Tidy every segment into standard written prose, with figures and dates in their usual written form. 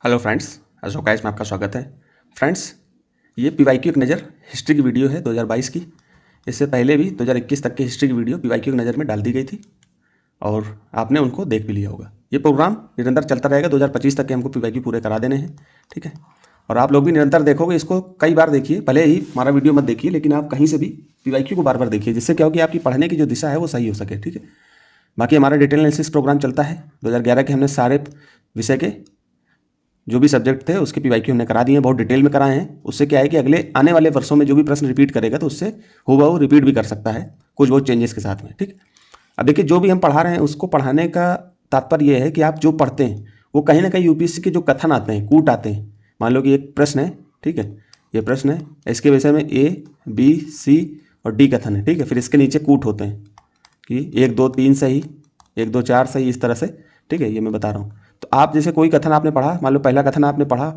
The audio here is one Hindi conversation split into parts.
हेलो फ्रेंड्स, अशोक गाइस में आपका स्वागत है। फ्रेंड्स, ये पीवाईक्यू एक नज़र हिस्ट्री की वीडियो है 2022 की। इससे पहले भी 2021 तक की हिस्ट्री की वीडियो पीवाईक्यू एक नज़र में डाल दी गई थी और आपने उनको देख भी लिया होगा। ये प्रोग्राम निरंतर चलता रहेगा, 2025 तक के हमको पीवाईक्यू पूरे करा देने हैं, ठीक है। और आप लोग भी निरंतर देखोगे, इसको कई बार देखिए, भले ही हमारा वीडियो मत देखिए लेकिन आप कहीं से भी पीवाईक्यू को बार बार देखिए, जिससे क्या हो कि आपकी पढ़ने की जो दिशा है वो सही हो सके, ठीक है। बाकी हमारा डिटेल एनालिसिस प्रोग्राम चलता है 2011 के, हमने सारे विषय के जो भी सब्जेक्ट थे उसके पीवाईक्यू हमने करा दिए हैं, बहुत डिटेल में कराए हैं। उससे क्या है कि अगले आने वाले वर्षों में जो भी प्रश्न रिपीट करेगा तो उससे हूबहू रिपीट भी कर सकता है, कुछ बहुत चेंजेस के साथ में, ठीक। अब देखिए, जो भी हम पढ़ा रहे हैं उसको पढ़ाने का तात्पर्य यह है कि आप जो पढ़ते हैं वो कहीं ना कहीं यूपीएससी के जो कथन आते हैं, कूट आते हैं। मान लो कि एक प्रश्न है, ठीक है, ये प्रश्न है, इसके विषय में ए बी सी और डी कथन है, ठीक है। फिर इसके नीचे कूट होते हैं कि 1 2 3 सही, 1 2 4 सही, इस तरह से, ठीक है। ये मैं बता रहा हूँ। तो आप जैसे कोई कथन आपने पढ़ा, मान लो पहला कथन आपने पढ़ा,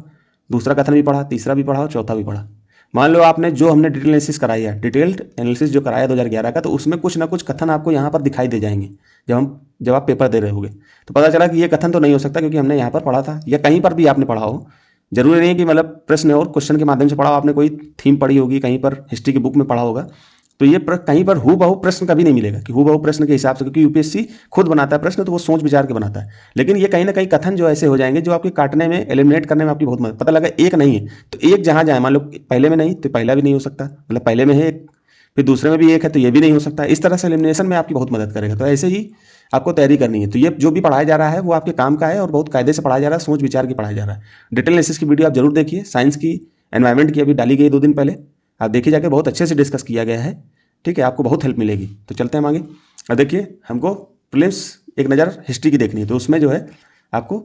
दूसरा कथन भी पढ़ा, तीसरा भी पढ़ा और चौथा भी पढ़ा। मान लो आपने जो हमने डिटेल एनालिसिस कराई है, डिटेल्ड एनालिसिस जो कराया 2011 का, तो उसमें कुछ ना कुछ कथन आपको यहाँ पर दिखाई दे जाएंगे जब आप पेपर दे रहे होगे। तो पता चला कि ये कथन तो नहीं हो सकता क्योंकि हमने यहाँ पर पढ़ा था, या कहीं पर भी आपने पढ़ा हो। जरूरी नहीं है कि मतलब प्रश्न और क्वेश्चन के माध्यम से पढ़ा हो, आपने कोई थीम पढ़ी होगी, कहीं पर हिस्ट्री की बुक में पढ़ा होगा। तो ये कहीं पर हूबहू प्रश्न कभी नहीं मिलेगा कि हूबहू प्रश्न के हिसाब से, क्योंकि यूपीएससी खुद बनाता है प्रश्न, तो वो सोच विचार के बनाता है। लेकिन ये कहीं ना कहीं कथन जो ऐसे हो जाएंगे जो आपके काटने में, एलिमिनेट करने में आपकी बहुत मदद। पता लगा एक नहीं है तो एक जहां जाए, मान लो पहले में नहीं तो पहला भी नहीं हो सकता, मतलब पहले में है एक, फिर दूसरे में भी एक है तो ये भी नहीं हो सकता। इस तरह से एलिमिनेशन में आपकी बहुत मदद करेगा। तो ऐसे ही आपको तैयारी करनी है। तो ये जो भी पढ़ाया जा रहा है वो आपके काम का है और बहुत कायदे से पढ़ाया जा रहा है, सोच विचार की पढ़ाया जा रहा है। डिटेल एनालिसिस की वीडियो आप जरूर देखिए। साइंस की, एनवायरमेंट की अभी डाली गई 2 दिन पहले, आप देखिए जाके, बहुत अच्छे से डिस्कस किया गया है, ठीक है। आपको बहुत हेल्प मिलेगी। तो चलते हैं हम आगे। अब देखिए, हमको प्रीलिम्स एक नज़र हिस्ट्री की देखनी है, तो उसमें जो है आपको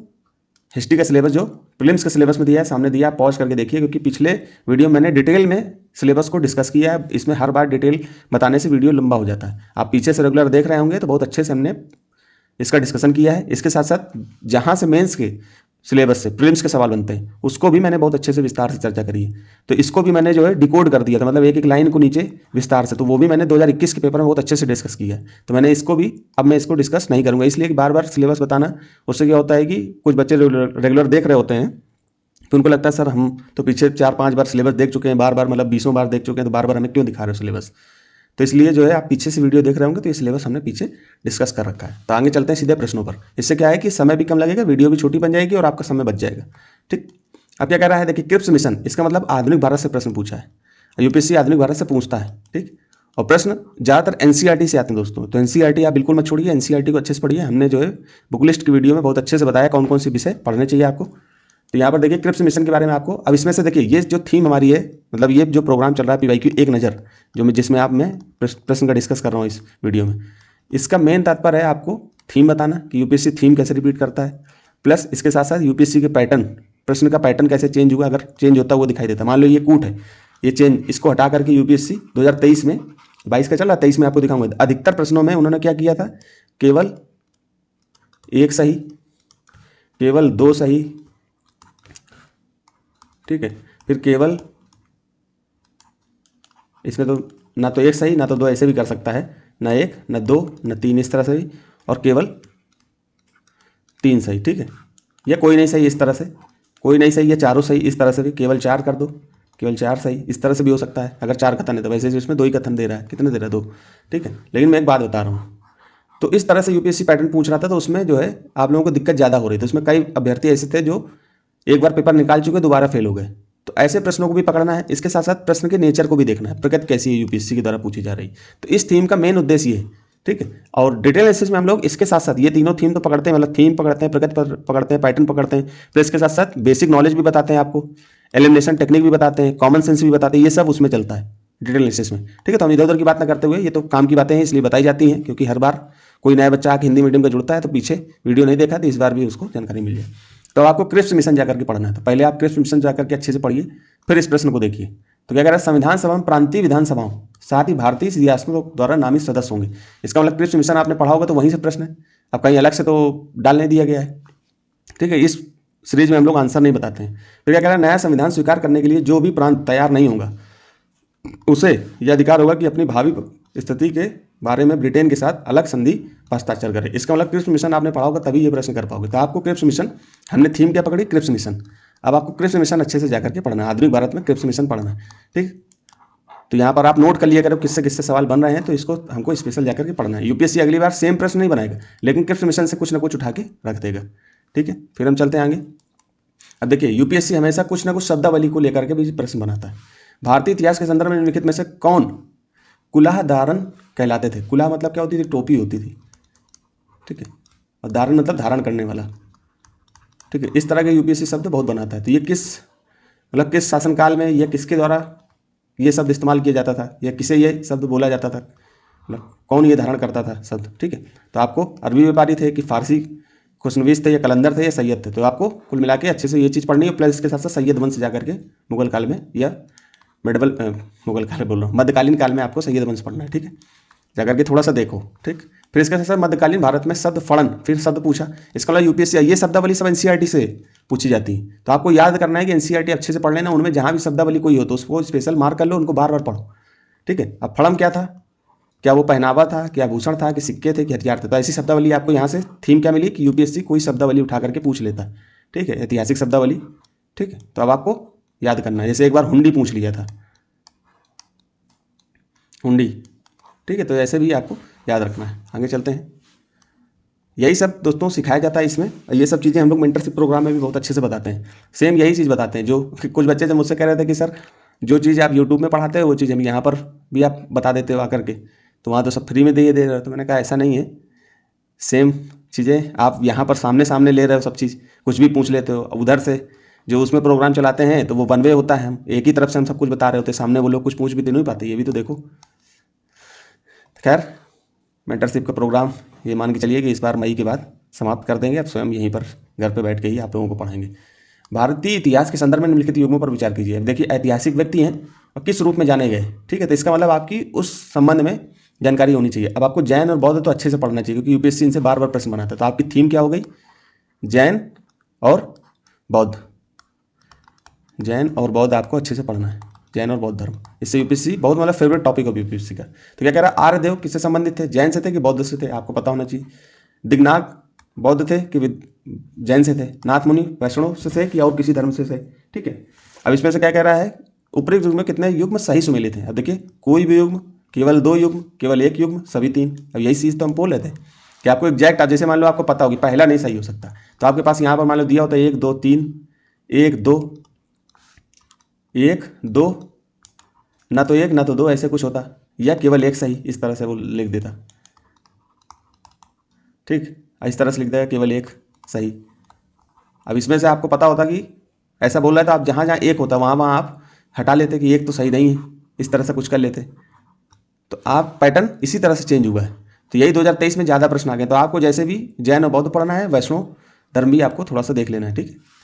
हिस्ट्री का सिलेबस जो प्रीलिम्स के सिलेबस में दिया है सामने दिया है, पॉज करके देखिए, क्योंकि पिछले वीडियो में मैंने डिटेल में सिलेबस को डिस्कस किया है। इसमें हर बार डिटेल बताने से वीडियो लंबा हो जाता है। आप पीछे से रेगुलर देख रहे होंगे तो बहुत अच्छे से हमने इसका डिस्कशन किया है। इसके साथ साथ जहाँ से मेंस के सिलेबस से प्रीलिम्स के सवाल बनते हैं उसको भी मैंने बहुत अच्छे से विस्तार से चर्चा करी है। तो इसको भी मैंने जो है डिकोड कर दिया था, मतलब एक एक लाइन को नीचे विस्तार से, तो वो भी मैंने 2021 के पेपर में बहुत अच्छे से डिस्कस किया है। तो मैंने इसको भी, अब मैं इसको डिस्कस नहीं करूंगा, इसलिए कि बार बार सिलेबस बताना, उससे क्या होता है कि कुछ बच्चे रेगुलर देख रहे होते हैं तो उनको लगता है सर हम तो पीछे 4-5 बार सिलेबस देख चुके हैं, बार बार मतलब 20 बार देख चुके हैं, तो बार बार हमें क्यों दिखा रहे हो सिलेबस। तो इसलिए जो है आप पीछे से वीडियो देख रहे होंगे तो ये सिलेबस हमने पीछे डिस्कस कर रखा है। तो आगे चलते हैं सीधे प्रश्नों पर। इससे क्या है कि समय भी कम लगेगा, वीडियो भी छोटी बन जाएगी और आपका समय बच जाएगा, ठीक। अब क्या कह रहा है, देखिए, क्रिप्स मिशन, इसका मतलब आधुनिक भारत से प्रश्न पूछा है। यूपीएससी आधुनिक भारत से पूछता है, ठीक। और प्रश्न ज़्यादातर एनसीईआरटी से आते हैं दोस्तों। तो एनसीईआरटी आप बिल्कुल मत छोड़िए, एनसीईआरटी को अच्छे से पढ़िए। हमने जो है बुक लिस्ट की वीडियो में बहुत अच्छे से बताया कौन कौन से विषय पढ़ने चाहिए आपको। तो यहाँ पर देखिए क्रिप्स मिशन के बारे में आपको, अब इसमें से देखिए ये जो थीम हमारी है, मतलब ये जो प्रोग्राम चल रहा है पीवाईक्यू एक नज़र, जिसमें मैं प्रश्न का डिस्कस कर रहा हूँ इस वीडियो में, इसका मेन तात्पर्य है आपको थीम बताना कि यूपीएससी थीम कैसे रिपीट करता है, प्लस इसके साथ साथ यूपीएससी के पैटर्न, प्रश्न का पैटर्न कैसे चेंज हुआ, अगर चेंज होता है वो दिखाई देता है। मान लो ये कूट है, ये चेंज, इसको हटा करके यूपीएससी 2023 में, 22 का चल रहा है, 23 में आपको दिखाऊंगा। अधिकतर प्रश्नों में उन्होंने क्या किया था, केवल 1 सही, केवल 2 सही, ठीक है, फिर केवल इसमें तो ना तो 1 सही ना तो 2, ऐसे भी कर सकता है, ना 1 ना 2 ना 3, इस तरह से भी, और केवल 3 सही, ठीक है, या कोई नहीं सही, इस तरह से कोई नहीं सही, या चारों सही, इस तरह से भी, केवल 4 कर दो, केवल 4 सही, इस तरह से भी हो सकता है अगर 4 कथन है तो। वैसे इसमें 2 ही कथन दे रहा है, कितने दे रहा है, 2, ठीक है। लेकिन मैं एक बात बता रहा हूँ, तो इस तरह से यूपीएससी पैटर्न पूछ रहा था, तो उसमें जो है आप लोगों को दिक्कत ज़्यादा हो रही थी। उसमें कई अभ्यर्थी ऐसे थे जो एक बार पेपर निकाल चुके, दोबारा फेल हो गए। तो ऐसे प्रश्नों को भी पकड़ना है, इसके साथ साथ प्रश्न के नेचर को भी देखना है, प्रकृति कैसी है यूपीएससी के द्वारा पूछी जा रही। तो इस थीम का मेन उद्देश्य ये है, ठीक है। और डिटेल एनालिसिस में हम लोग इसके साथ साथ ये तीनों थीम तो पकड़ते हैं, मतलब थीम पकड़ते हैं, प्रकृति पकड़ते हैं, पैटर्न पकड़ते हैं, तो इसके साथ साथ बेसिक नॉलेज भी बताते हैं आपको, एलिमिनेशन टेक्निक भी बताते हैं, कॉमन सेंस भी बताते हैं, ये सब उसमें चलता है डिटेल एनालिसिस में, ठीक है। तो हम इधर उधर की बात ना करते हुए, ये तो काम की बातें हैं इसलिए बताई जाती हैं, क्योंकि हर बार कोई नया बच्चा आके हिंदी मीडियम का जुड़ता है तो पीछे वीडियो नहीं देखा, तो इस बार भी उसको जानकारी मिल जाए। तो आपको क्रिप्स मिशन जाकर के पढ़ना है, तो पहले आप क्रिप्स मिशन जाकर के अच्छे से पढ़िए, फिर इस प्रश्न को देखिए। तो क्या कह रहा है, संविधान सभा में प्रांतीय विधानसभाओं साथ ही भारतीय रियासतों द्वारा नामित सदस्य होंगे। इसका मतलब क्रिप्स मिशन आपने पढ़ा होगा तो वहीं से प्रश्न है, अब कहीं अलग से तो डाल नहीं दिया गया है, ठीक है। इस सीरीज में हम लोग आंसर नहीं बताते हैं। फिर क्या कह रहा है, नया संविधान स्वीकार करने के लिए जो भी प्रांत तैयार नहीं होगा, उसे यह अधिकार होगा कि अपनी भावी स्थिति के बारे में ब्रिटेन के साथ अलग संधि हस्ताक्षर करे। इसका मतलब क्रिप्स मिशन आपने पढ़ा होगा तभी ये प्रश्न कर पाओगे। तो आपको क्रिप्स मिशन, हमने थीम क्या पकड़ी, क्रिप्स मिशन। अब आपको क्रिप्स मिशन अच्छे से जाकर के पढ़ना है, आधुनिक भारत में क्रिप्स मिशन पढ़ना है, ठीक। तो यहाँ पर आप नोट कर लिया करो किससे किससे सवाल बन रहे हैं, तो इसको हमको स्पेशल जाकर के पढ़ना है। यूपीएससी अगली बार सेम प्रश्न नहीं बनाएगा, लेकिन क्रिप्स मिशन से कुछ ना कुछ उठा के रख देगा, ठीक है। फिर हम चलते हैं आगे। अब देखिए यूपीएससी हमेशा कुछ ना कुछ शब्दावली को लेकर के भी प्रश्न बनाता है। भारतीय इतिहास के संदर्भ में निम्नलिखित में से कौन कुलाह धारण कहलाते थे। कुलाह मतलब क्या होती थी, टोपी होती थी, ठीक है, और धारण मतलब धारण करने वाला, ठीक है। इस तरह के यूपीएससी शब्द बहुत बनाता है। तो ये किस मतलब किस शासनकाल में यह किसके द्वारा ये शब्द इस्तेमाल किया जाता था, या किसे ये शब्द बोला जाता था, मतलब कौन ये धारण करता था शब्द, ठीक है। तो आपको अरबी व्यापारी थे कि फारसी खुशनवीस थे, या कलंदर थे, या सैयद थे। तो आपको कुल मिला के अच्छे से ये चीज़ पढ़नी है, प्लस इसके साथ साथ सैयद वंश जाकर के मुगल काल में, या मेडवल मुगल काल बोल रहा हूँ, मध्यकालीन काल में आपको सैयद वंश पढ़ना है, ठीक है। जाकर के थोड़ा सा देखो, ठीक। फिर इसके साथ साथ मध्यकालीन भारत में शब्द फड़न, फिर शब्द पूछा। इसका मतलब यूपीएससी ये शब्दावली सब एनसीईआरटी से पूछी जाती है। तो आपको याद करना है कि एनसीईआरटी अच्छे से पढ़ लेना, उनमें जहाँ भी शब्दावली कोई हो तो उसको स्पेशल मार्क कर लो, उनको बार बार पढ़ो, ठीक है। अब फड़म क्या था, क्या वो पहनावा था, क्या आभूषण था, कि सिक्के थे, कि हथियार थे। तो ऐसी शब्दावली आपको यहाँ से थीम क्या मिली कि यूपीएससी कोई शब्दावली उठा करके पूछ लेता है, ठीक है, ऐतिहासिक शब्दावली, ठीक है। तो अब आपको याद करना है, जैसे एक बार हुंडी पूछ लिया था, हुंडी, ठीक है। तो ऐसे भी आपको याद रखना है। आगे चलते हैं। यही सब दोस्तों सिखाया जाता है इसमें, ये सब चीज़ें हम लोग मेंटरशिप प्रोग्राम में भी बहुत अच्छे से बताते हैं। सेम यही चीज़ बताते हैं जो कुछ बच्चे जब मुझसे कह रहे थे कि सर जो चीज़ आप यूट्यूब में पढ़ाते हो वो चीज़ हम यहाँ पर भी आप बता देते हो आकर के, तो वहाँ तो सब फ्री में दे रहे हो। तो मैंने कहा ऐसा नहीं है, सेम चीज़ें आप यहाँ पर सामने सामने ले रहे हो, सब चीज़ कुछ भी पूछ लेते हो। उधर से जो उसमें प्रोग्राम चलाते हैं तो वो वन वे होता है, हम एक ही तरफ से हम सब कुछ बता रहे होते हैं, सामने वो लोग कुछ पूछ भी तो नहीं पाते, ये भी तो देखो। खैर मेंटरशिप का प्रोग्राम ये मान के चलिए कि इस बार मई के बाद समाप्त कर देंगे। अब स्वयं यहीं पर घर पे बैठ के ही आप लोगों को पढ़ाएंगे। भारतीय इतिहास के संदर्भ में निम्नलिखित युगों पर विचार कीजिए। अब देखिए ऐतिहासिक व्यक्ति हैं और किस रूप में जाने गए, ठीक है। तो इसका मतलब आपकी उस संबंध में जानकारी होनी चाहिए। अब आपको जैन और बौद्ध तो अच्छे से पढ़ना चाहिए, क्योंकि यूपीएससी इनसे बार बार प्रश्न बनाता है। तो आपकी थीम क्या हो गई, जैन और बौद्ध। जैन और बौद्ध आपको अच्छे से पढ़ना है, जैन और बौद्ध धर्म। इससे यूपीएससी बहुत मतलब फेवरेट टॉपिक हो यूपीएससी का। तो क्या कह रहा है, आर्यदेव किससे संबंधित थे, जैन से थे कि बौद्ध से थे, आपको पता होना चाहिए। दिग्नाग बौद्ध थे कि जैन से थे। नाथ मुनि वैष्णव से थे कि और किसी धर्म से थे, ठीक है। अब इसमें से क्या कह रहा है, उपरोक्त युग में कितने युग्म सही सुमेलित हैं। अब देखिए कोई भी युग्म, केवल 2 युग्म, केवल 1 युग्म, सभी 3। अब यही चीज़ तो हम बोल रहे थे कि आपको एग्जैक्ट, जैसे मान लो आपको पता होगी पहला नहीं सही हो सकता, तो आपके पास यहाँ पर मान लो दिया होता है 1 2 3, 1 2 1 2, ना तो 1 ना तो 2 ऐसे कुछ होता, या केवल 1 सही, इस तरह से वो लिख देता, ठीक। इस तरह से लिख देगा केवल 1 सही। अब इसमें से आपको पता होता कि ऐसा बोल रहा है, तो आप जहाँ जहाँ 1 होता वहाँ वहाँ आप हटा लेते कि 1 तो सही नहीं है, इस तरह से कुछ कर लेते। तो आप पैटर्न इसी तरह से चेंज हुआ है। तो यही 2023 में ज़्यादा प्रश्न आ गए। तो आपको जैसे भी जैन और बौद्ध पढ़ना है, वैष्णव धर्म भी आपको थोड़ा सा देख लेना है, ठीक है।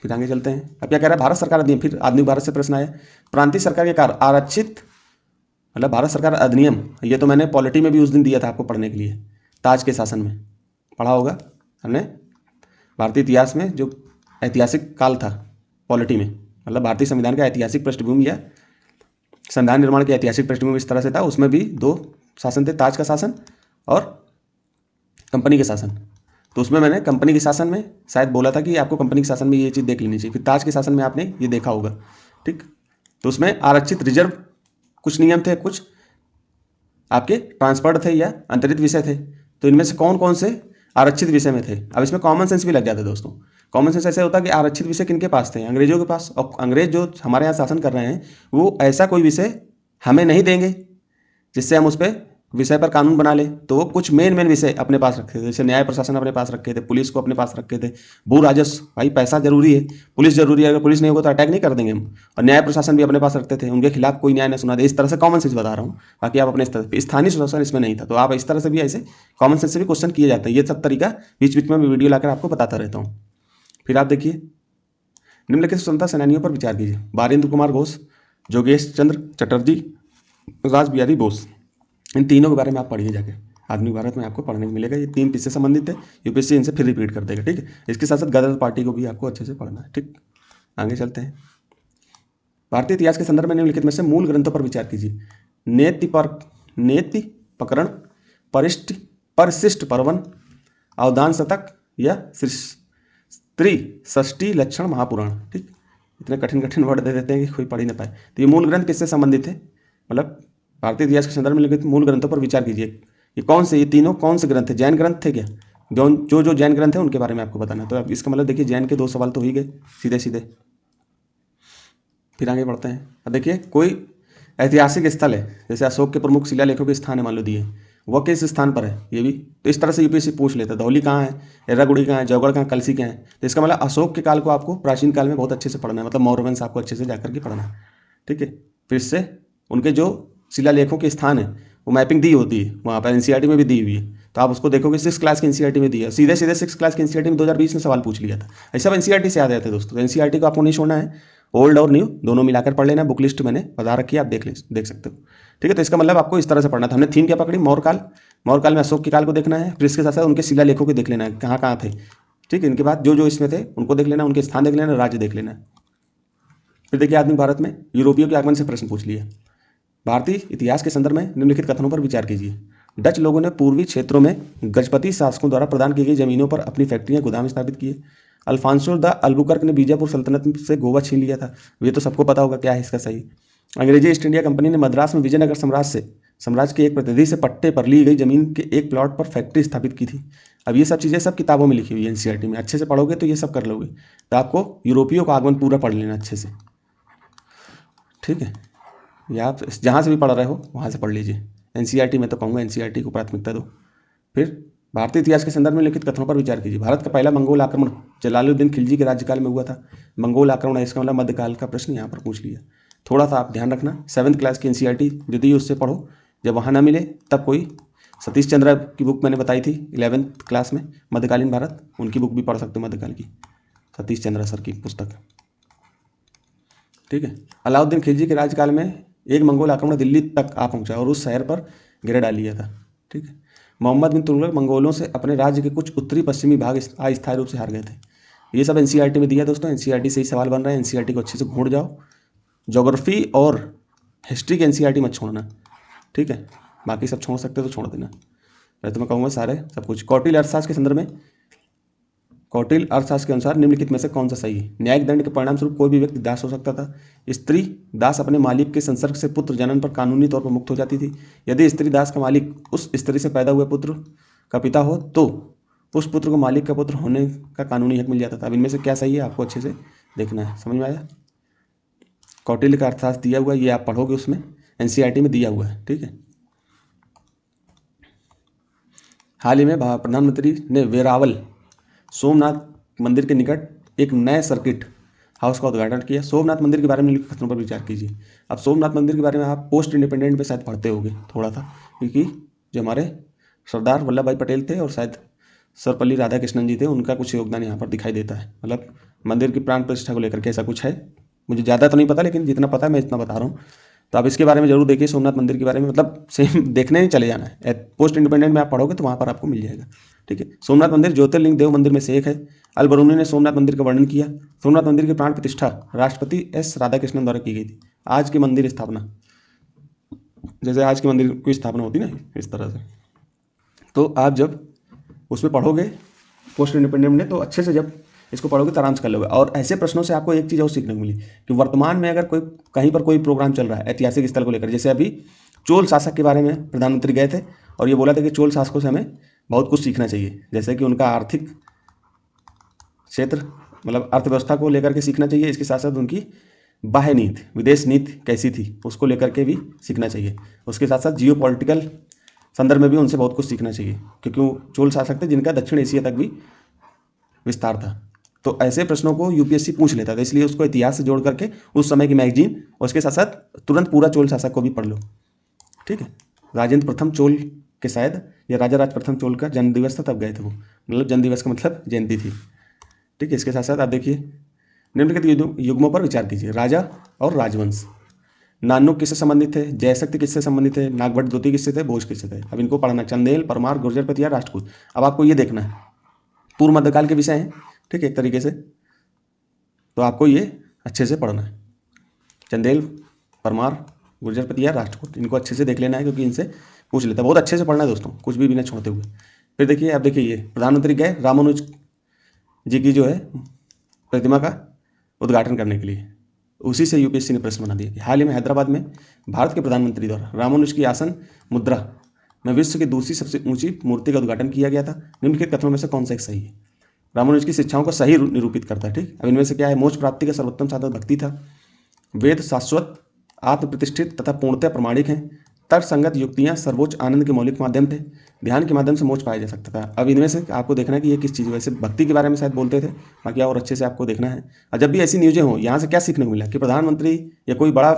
फिर आगे चलते हैं। अब क्या कह रहा है, भारत सरकार अधिनियम, फिर आधुनिक भारत से प्रश्न आया। प्रांतीय सरकार के कार्य आरक्षित, मतलब भारत सरकार अधिनियम, ये तो मैंने पॉलिटी में भी उस दिन दिया था आपको पढ़ने के लिए, ताज के शासन में पढ़ा होगा हमने। भारतीय इतिहास में जो ऐतिहासिक काल था पॉलिटी में, मतलब भारतीय संविधान का ऐतिहासिक पृष्ठभूमि या संविधान निर्माण की ऐतिहासिक पृष्ठभूमि इस तरह से था। उसमें भी 2 शासन थे, ताज का शासन और कंपनी के शासन। तो उसमें मैंने कंपनी के शासन में शायद बोला था कि आपको कंपनी के शासन में ये चीज़ देख लेनी चाहिए, फिर ताज के शासन में आपने ये देखा होगा, ठीक। तो उसमें आरक्षित रिजर्व कुछ नियम थे, कुछ आपके ट्रांसफर्ड थे या अंतरित विषय थे। तो इनमें से कौन कौन से आरक्षित विषय में थे। अब इसमें कॉमन सेंस भी लग जाता है दोस्तों। कॉमन सेंस ऐसे होता है कि आरक्षित विषय किनके पास थे, अंग्रेजों के पास। और अंग्रेज जो हमारे यहाँ शासन कर रहे हैं वो ऐसा कोई विषय हमें नहीं देंगे जिससे हम उस पर विषय पर कानून बना ले। तो वो कुछ मेन विषय अपने पास रखे थे, जैसे न्याय प्रशासन अपने पास रखे थे, पुलिस को अपने पास रखे थे, भू राजस्व, भाई पैसा जरूरी है, पुलिस जरूरी है, अगर पुलिस नहीं होगा तो अटैक नहीं कर देंगे हम। और न्याय प्रशासन भी अपने पास रखते थे, उनके खिलाफ कोई न्याय न सुना दे। इस तरह से कॉमन सेंस बता रहा हूँ, बाकी आप अपने स्तर पर। स्थानीय प्रशासन इसमें नहीं था, तो आप इस तरह से भी ऐसे कॉमन सेंस से भी क्वेश्चन किए जाते हैं। ये सब तरीका बीच बीच में मैं वीडियो लाकर आपको बताता रहता हूँ। फिर आप देखिए, निम्नलिखित स्वतंत्रता सेनानियों पर विचार कीजिए। बारेंद्र कुमार घोष, जोगेश चंद्र चटर्जी, राज बिहारी बोस, इन तीनों के बारे में आप पढ़िए जाके। आधुनिक भारत में आपको पढ़ने को मिलेगा। ये 3 किससे संबंधित है, यूपीएससी इनसे फिर रिपीट कर देगा, ठीक है। इसके साथ साथ गदर पार्टी को भी आपको अच्छे से पढ़ना है, ठीक। आगे चलते हैं। भारतीय इतिहास के संदर्भ में निम्नलिखित में से मूल ग्रंथों पर विचार कीजिए। नेति प्रकरण, परिशिष्ट पर्वन, अवदान शतक या स्त्री षष्ठी लक्षण महापुराण। ठीक, इतने कठिन कठिन वर्ड दे देते हैं कि कोई पढ़ ही ना पाए। तो ये मूल ग्रंथ किससे संबंधित है, मतलब भारतीय इतिहास के संदर्भ में लिखित मूल ग्रंथों पर विचार कीजिए। ये कौन से, ये तीनों कौन से ग्रंथ थे? जैन ग्रंथ थे क्या? जो जैन ग्रंथ है उनके बारे में आपको बताना है। तो अब इसका मतलब देखिए, जैन के 2 सवाल तो ही गए सीधे सीधे। फिर आगे बढ़ते हैं। अब देखिए, कोई ऐतिहासिक स्थल है, जैसे अशोक के प्रमुख शिलालेखों के स्थान है मान लो दिए, वह किस स्थान पर है, ये भी तो इस तरह से यूपीएससी पूछ लेता है। धौली कहाँ है, एर्रागुड़ी कहाँ है, जौगढ़ कहाँ, कलसी कहाँ है। तो इसका मतलब अशोक के काल को आपको प्राचीन काल में बहुत अच्छे से पढ़ना है, मतलब मौर्य वंश आपको अच्छे से जाकर के पढ़ना है। ठीक है, फिर से उनके जो शिलालेखों के स्थान है वो मैपिंग दी होती है वहाँ पर, एनसीईआरटी में भी दी हुई है। तो आप उसको देखोगे 6 क्लास की एनसीईआरटी में दी है, सीधे सीधे 6 क्लास की एनसीईआरटी में 2020 में सवाल पूछ लिया था। ऐसा सब एनसीईआरटी से याद आते हैं दोस्तों। एनसीईआरटी को आपको नहीं छोड़ना है, ओल्ड और न्यू दोनों मिलाकर पढ़ लेना। बुक लिस्ट मैंने बता रखी है, आप देख सकते हो। ठीक है, तो इसका मतलब आपको इस तरह से पढ़ना था। हमने थीम क्या पकड़ी, मौर्यकाल में अशोक के काल को देखना है, फिर इसके साथ साथ उनके शिलालेखों को देख लेना है कहाँ कहाँ थे। ठीक है, इनके बाद जो इसमें थे उनको देख लेना, उनके स्थान देख लेना, राज्य देख लेना। फिर देखिए, आधुनिक भारत में यूरोपियों के आगमन से प्रश्न पूछ लिया। भारतीय इतिहास के संदर्भ में निम्नलिखित कथनों पर विचार कीजिए। डच लोगों ने पूर्वी क्षेत्रों में गजपति शासकों द्वारा प्रदान की गई जमीनों पर अपनी फैक्ट्रियां गोदाम स्थापित किए। अल्फांसो द अल्बुकर्क ने बीजापुर सल्तनत से गोवा छीन लिया था। ये तो सबको पता होगा क्या है इसका सही। अंग्रेजी ईस्ट इंडिया कंपनी ने मद्रास में विजयनगर साम्राज्य के एक प्रतिनिधि से पट्टे पर ली गई जमीन के एक प्लॉट पर फैक्ट्री स्थापित की थी। अब ये सब चीज़ें सब किताबों में लिखी हुई है एनसीईआरटी में, अच्छे से पढ़ोगे तो ये सब कर लोगे। तो आपको यूरोपियों का आगमन पूरा पढ़ लेना अच्छे से। ठीक है, या आप जहाँ से भी पढ़ रहे हो वहाँ से पढ़ लीजिए। एनसीईआरटी में तो कहूँगा एनसीईआरटी को प्राथमिकता दो। फिर भारतीय इतिहास के संदर्भ में लिखित कथनों पर विचार कीजिए। भारत का पहला मंगोल आक्रमण जलालुद्दीन खिलजी के राज्यकाल में हुआ था। मंगोल आक्रमण है, इसका मतलब मध्यकाल का प्रश्न यहाँ पर पूछ लिया। थोड़ा सा आप ध्यान रखना, 7th क्लास की एनसीईआरटी जो दी उससे पढ़ो, जब वहाँ ना मिले तब कोई सतीश चंद्र की बुक मैंने बताई थी 11th क्लास में, मध्यकालीन भारत, उनकी बुक भी पढ़ सकते हो मध्यकाल की, सतीश चंद्र सर की पुस्तक। ठीक है, अलाउद्दीन खिलजी के राज्यकाल में एक मंगोल आक्रमण दिल्ली तक आ पहुंचा और उस शहर पर गिरा डाल लिया था। ठीक है, मोहम्मद बिन तुगलक मंगोलों से अपने राज्य के कुछ उत्तरी पश्चिमी भाग अस्थायी रूप से हार गए थे। ये सब एनसीईआरटी में दिया दोस्तों, एनसीईआरटी से ही सवाल बन रहा है। एनसीईआरटी को अच्छे से घूट जाओ। ज्योग्राफी और हिस्ट्री की एनसीईआरटी मत छोड़ना। ठीक है, बाकी सब छोड़ सकते हो तो छोड़ देना। मैं तुम्हें कहूँगा सारे सब कुछ। कौटिल्य अर्थशास्त्र के संदर्भ में, कौटिल्य अर्थशास्त्र के अनुसार निम्नलिखित में से कौन सा सही है? न्यायिक दंड के परिणाम स्वरूप कोई भी व्यक्ति दास हो सकता था। स्त्री दास अपने मालिक के संसर्ग से पुत्र जनन पर कानूनी तौर पर मुक्त हो जाती थी। यदि स्त्री दास का मालिक उस स्त्री से पैदा हुए पुत्र का पिता हो तो उस पुत्र को मालिक का पुत्र होने का कानूनी हक मिल जाता था। अब इनमें से क्या सही है आपको अच्छे से देखना है। समझ में आया? कौटिल्य का अर्थशास्त्र दिया हुआ है, ये आप पढ़ोगे, उसमें एनसीईआरटी में दिया हुआ है। ठीक है, हाल ही में प्रधानमंत्री ने वेरावल सोमनाथ मंदिर के निकट एक नए सर्किट हाउस का उद्घाटन किया। सोमनाथ मंदिर के बारे में लिखित कथनों पर विचार कीजिए। अब सोमनाथ मंदिर के बारे में आप पोस्ट इंडिपेंडेंट में शायद पढ़ते होगे थोड़ा सा, क्योंकि जो हमारे सरदार वल्लभ भाई पटेल थे और शायद सर्वपल्ली राधाकृष्णन जी थे, उनका कुछ योगदान यहाँ पर दिखाई देता है। मतलब मंदिर की प्राण प्रतिष्ठा को लेकर के ऐसा कुछ है, मुझे ज़्यादा तो नहीं पता, लेकिन जितना पता है मैं इतना बता रहा हूँ। तो आप इसके बारे में जरूर देखिए, सोमनाथ मंदिर के बारे में, मतलब सेम देखने नहीं चले जाना है। पोस्ट इंडिपेंडेंट में आप पढ़ोगे तो वहाँ पर आपको मिल जाएगा। ठीक है, सोमनाथ मंदिर ज्योतिर्लिंग देव मंदिर में से एक है। अल बरूनी ने सोमनाथ मंदिर का वर्णन किया। सोमनाथ मंदिर की प्राण प्रतिष्ठा राष्ट्रपति एस राधाकृष्णन द्वारा की गई थी। आज की मंदिर स्थापना, जैसे आज के मंदिर की स्थापना होती ना इस तरह से, तो आप जब उसमें पढ़ोगे पोस्ट इंडिपेंडेंट में, तो अच्छे से जब इसको पढ़ोगे तो आराम से कर लोगे। और ऐसे प्रश्नों से आपको एक चीज़ और सीखने को मिली कि वर्तमान में अगर कोई कहीं पर कोई प्रोग्राम चल रहा है ऐतिहासिक स्थल को लेकर, जैसे अभी चोल शासक के बारे में प्रधानमंत्री गए थे और ये बोला था कि चोल शासकों से हमें बहुत कुछ सीखना चाहिए, जैसे कि उनका आर्थिक क्षेत्र, मतलब अर्थव्यवस्था को लेकर के सीखना चाहिए। इसके साथ साथ उनकी बाह्य नीति, विदेश नीति कैसी थी उसको लेकर के भी सीखना चाहिए। उसके साथ साथ जियो पॉलिटिकल संदर्भ में भी उनसे बहुत कुछ सीखना चाहिए, क्योंकि वो चोल शासक थे जिनका दक्षिण एशिया तक भी विस्तार था। तो ऐसे प्रश्नों को यूपीएससी पूछ लेता था, इसलिए उसको इतिहास से जोड़ करके उस समय की मैगजीन और उसके साथ साथ तुरंत पूरा चोल शासक को भी पढ़ लो। ठीक है, राजेंद्र प्रथम चोल के शायद या राजा राज प्रथम चोल का जन्म दिवस था, तब गए थे वो, मतलब जन्म दिवस का मतलब जयंती थी। ठीक है, इसके साथ साथ आप देखिए निम्नलिखित युग्मों पर विचार कीजिए। राजा और राजवंश, नानुक किससे संबंधित थे, जयशक्ति किससे संबंधित है, नागभट्ट द्वितीय किससे थे, भोज किससे थे। अब इनको पढ़ना, चंदेल, परमार, गुर्जर प्रतिहार, राष्ट्रकूट। अब आपको ये देखना है, पूर्व मध्यकाल के विषय हैं। ठीक है, एक तरीके से तो आपको ये अच्छे से पढ़ना है। चंदेल, परमार, गुर्जर पतिया, राष्ट्रकूट, इनको अच्छे से देख लेना है क्योंकि इनसे पूछ लेता है। बहुत अच्छे से पढ़ना है दोस्तों, कुछ भी ना छोड़ते हुए। फिर देखिए, अब देखिए ये प्रधानमंत्री गए रामानुज जी की जो है प्रतिमा का उद्घाटन करने के लिए। उसी से यूपीएससी ने प्रश्न बना दिया कि हाल ही में हैदराबाद में भारत के प्रधानमंत्री द्वारा रामानुज की आसन मुद्रा में विश्व की दूसरी सबसे ऊंची मूर्ति का उद्घाटन किया गया था। निम्नलिखित कथनों में से कौन सा एक सही है? रामानुज की शिक्षाओं को सही निरूपित करता है। ठीक, अब इनमें से क्या है? मोक्ष प्राप्ति का सर्वोत्तम साधन भक्ति था। वेद शाश्वत, आत्म प्रतिष्ठित तथा पूर्णतः प्रमाणिक हैं। तर्क संगत युक्तियां सर्वोच्च आनंद के मौलिक माध्यम थे। ध्यान के माध्यम से मोक्ष पाया जा सकता था। अब इनमें से आपको देखना है कि ये किस चीज़, वैसे भक्ति के बारे में शायद बोलते थे, बाकी और अच्छे से आपको देखना है। और जब भी ऐसी न्यूज़ें हों, यहाँ से क्या सीखने को मिला कि प्रधानमंत्री या कोई बड़ा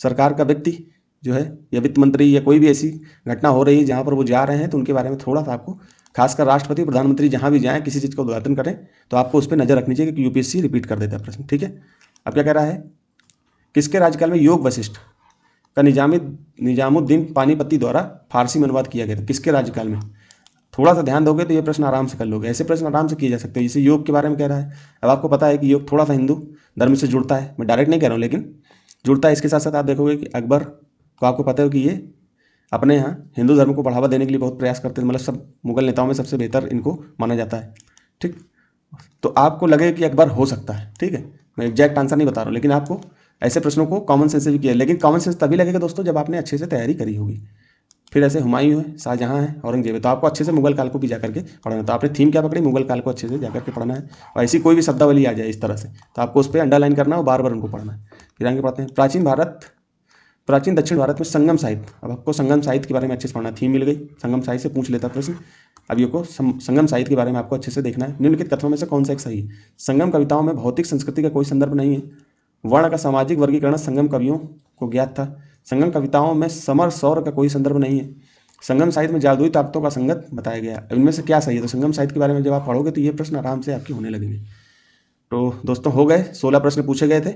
सरकार का व्यक्ति जो है, या वित्त मंत्री, या कोई भी ऐसी घटना हो रही है जहाँ पर वो जा रहे हैं, तो उनके बारे में थोड़ा सा आपको, खासकर राष्ट्रपति, प्रधानमंत्री जहाँ भी जाएँ, किसी चीज़ का उद्घाटन करें तो आपको उस पर नज़र रखनी चाहिए कि यूपीएससी रिपीट कर देता है प्रश्न। ठीक है, अब क्या कह रहा है? किसके राज्यकाल में योग वशिष्ठ का निजामुद्दीन पानीपति द्वारा फारसी में अनुवाद किया गया था? किसके राज्यकाल में? थोड़ा सा ध्यान दोगे तो ये प्रश्न आराम से कर लोगे। ऐसे प्रश्न आराम से किए जा सकते हैं। जैसे योग के बारे में कह रहा है, अब आपको पता है कि योग थोड़ा सा हिंदू धर्म से जुड़ता है। मैं डायरेक्ट नहीं कह रहा हूँ, लेकिन जुड़ता है। इसके साथ साथ आप देखोगे कि अकबर को आपको पता है कि ये अपने यहाँ हिंदू धर्म को बढ़ावा देने के लिए बहुत प्रयास करते थे। मतलब सब मुगल नेताओं में सबसे बेहतर इनको माना जाता है। ठीक, तो आपको लगे कि अकबर हो सकता है। ठीक है, मैं एग्जैक्ट आंसर नहीं बता रहा हूँ, लेकिन आपको ऐसे प्रश्नों को कॉमन सेंस से भी किया। लेकिन कॉमन सेंस तभी लगेगा दोस्तों जब आपने अच्छे से तैयारी करी होगी। फिर ऐसे हुमायूं है, शाहजहां है, औरंगजेब है, तो आपको अच्छे से मुगल काल को भी जाकर के पढ़ना। तो आपने थीम क्या पकड़ी? मुगल काल को अच्छे से जाकर के पढ़ना है। और ऐसी कोई भी शब्दावली आ जाए इस तरह से तो आपको उस पर अंडरलाइन करना है और बार बार उनको पढ़ना है। फिर आगे पढ़ते हैं प्राचीन दक्षिण भारत में संगम साहित्य। अब आपको संगम साहित्य के बारे में अच्छे से पढ़ना। थीम मिल गई, संगम साहित्य से पूछ लेता प्रश्न। अब ये को संगम साहित्य के बारे में आपको अच्छे से देखना है। निम्नलिखित कथनों में से कौन सा एक सही है? संगम कविताओं में भौतिक संस्कृति का कोई संदर्भ नहीं है। वर्ण का सामाजिक वर्गीकरण संगम कवियों को ज्ञात था। संगम कविताओं में समर सौर का कोई संदर्भ नहीं है। संगम साहित्य में जादुई ताकतों का संगत बताया गया। इनमें से क्या सही है? तो संगम साहित्य के बारे में जब आप पढ़ोगे तो ये प्रश्न आराम से आपके होने लगेंगे। तो दोस्तों हो गए, 16 प्रश्न पूछे गए थे।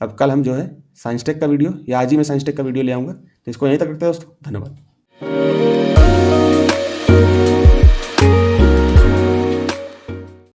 अब कल हम जो है साइंस टेक का वीडियो, या आज ही मैं साइंस टेक का वीडियो ले आऊँगा। तो इसको यहीं तक रखते हैं दोस्तों, धन्यवाद।